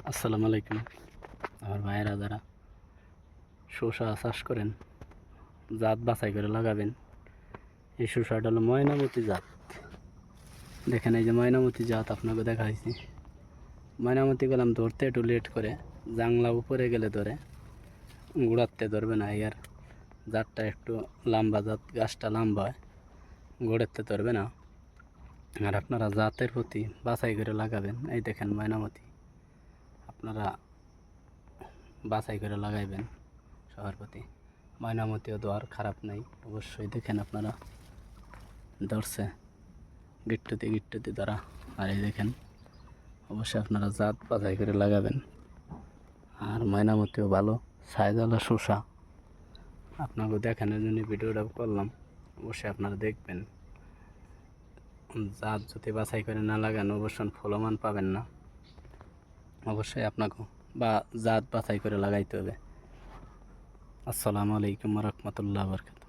আসসালামু আলাইকুম। আমার ভাইয়েরা যারা শসা চাষ করেন, জাত বাছাই করে লাগাবেন। এই শসাটা হলো ময়নামতি জাত। দেখেন এই যে ময়নামতি জাত আপনাকে দেখা হয়েছে। ময়নামতি গেলাম ধরতে একটু লেট করে, জাংলা উপরে গেলে ধরে, গোড়াতে ধরবে না। এর জাতটা একটু লম্বা জাত, গাছটা লম্বা হয়, গোড়াতে ধরবে না। আর আপনারা জাতের প্রতি বাছাই করে লাগাবেন। এই দেখেন ময়নামতি, আপনারা বাছাই করে লাগাইবেন সবার প্রতি। ময়নামতিও দোয়ার খারাপ নাই, অবশ্যই দেখেন আপনারা ধরছে গিট্টুতে ধরা। আর এই দেখেন, অবশ্যই আপনারা জাত বাছাই করে লাগাবেন। আর ময়নামতিও ভালো সাইজওয়ালা শসা আপনাকে দেখানোর জন্য ভিডিওটা করলাম। অবশ্যই আপনারা দেখবেন। জাত যদি বাছাই করে না লাগান অবশ্যই ফলমান পাবেন না। অবশ্যই আপনাকে জাত বাছাই করে লাগাইতে হবে। আসসালামু আলাইকুম রহমতুল্লাহ বরকাত।